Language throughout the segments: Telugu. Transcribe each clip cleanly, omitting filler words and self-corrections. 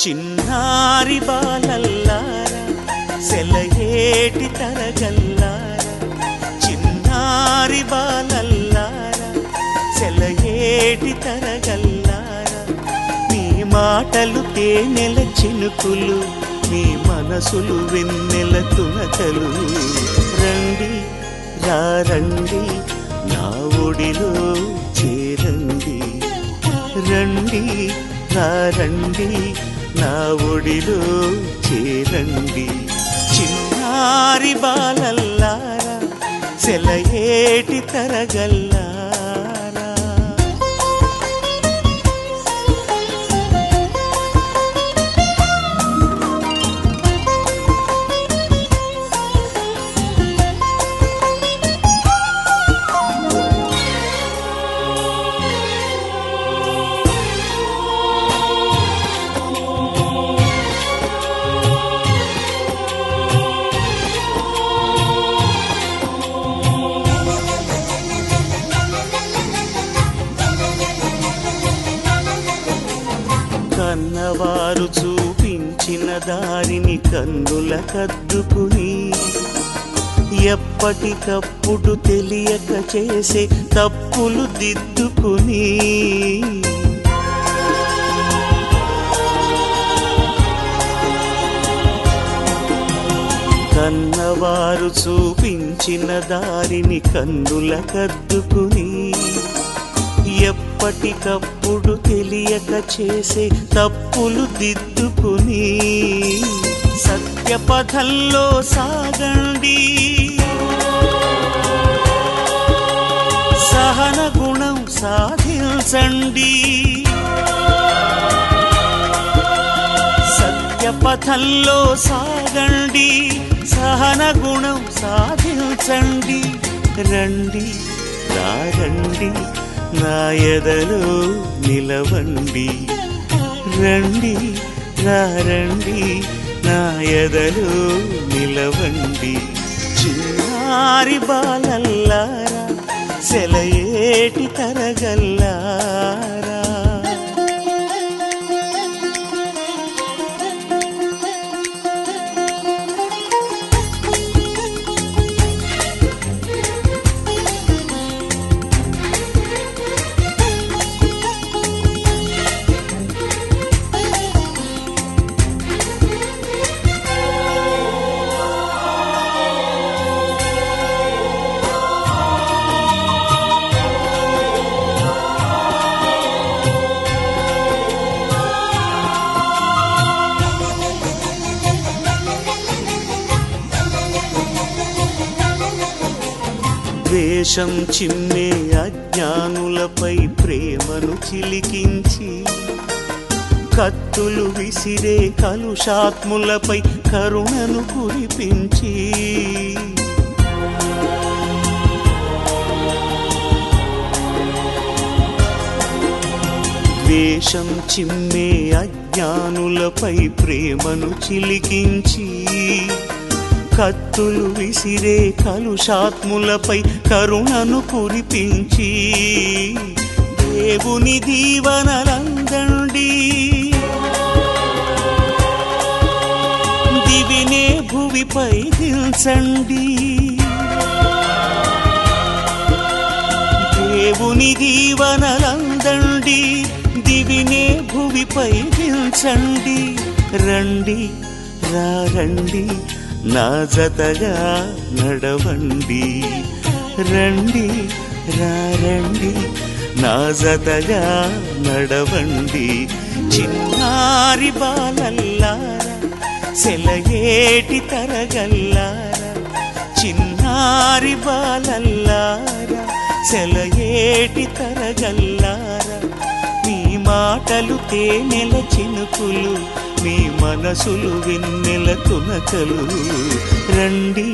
చిన్నారి బాలల్లారా సెలయేటి తరగల్లారా, చిన్నారి బాలల్లారా సెలయేటి తరగల్లారా, మీ మాటలు తేనెల చినుకులు, మీ మనసులు వెన్నెల తునకలు. రండి రండి నా ఒడిలో చేరండి, రండి రండి నా ఒడిలో చేరండి. చిన్నారి బాలల్లారా సెలయేటి తరగల్లారా. కన్నవారు చూపించిన దారిని కన్నుల కద్దుకుని, ఎప్పటికప్పుడు తెలియక చేసే తప్పులు దిద్దుకుని, కన్నవారు చూపించిన దారిని కన్నుల కద్దుకుని, ఎప్పటికప్పుడు తెలియక చేసే తప్పులు దిద్దుకుని, సత్యపథంలో సాగండి, సహన గుణం సాధించండి, సత్యపథంలో సాగండి, సహన గుణం సాధించండి. రండి రండి నా ఎదలో నిలవండి, రండి రండి నా ఎదలో నిలవండి. చిన్నారి బాలల్లారా సెలయేటి తరగల్లారా. ద్వేషం చిమ్మే అజ్ఞానులపై ప్రేమను చిలికించి, కత్తులు విసిరే కలుషాత్ములపై కరుణను కురిపించి, ద్వేషం చిమ్మే అజ్ఞానులపై ప్రేమను చిలికించి, కత్తులు విసిరే కలుషాత్ములపై కరుణను కురిపించి, దేవుని దీవెనలందండి, దివినే భువిపై దిల్చండి, దేవుని దీవెనలందండి, దివినే భువిపై దిల్చండి. రండి రండి నా జతగా నడవండి, రండి రండి నా జతగా నడవండి. చిన్నారి బాలల్లారా సెలయేటి తరగల్లారా, చిన్నారి బాలల్లారా సెలయేటి తరగల్లారా, మీ మాటలు తేనెల చినుకులు, మీ మనసులు వెన్నెల తునకలు. రండి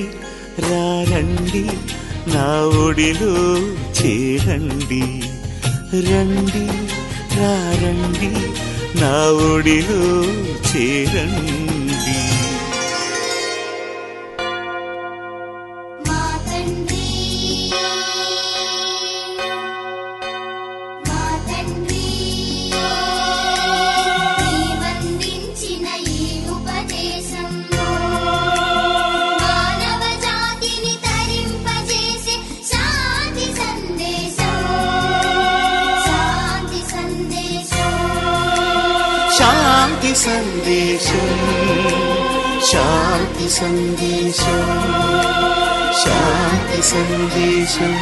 రండి నా ఒడిలో చేరండి, రండి రండి నా ఒడిలో చేరండి. శాంతి సందేశం, శాంతి సందేశం, శాంతి సందేశం.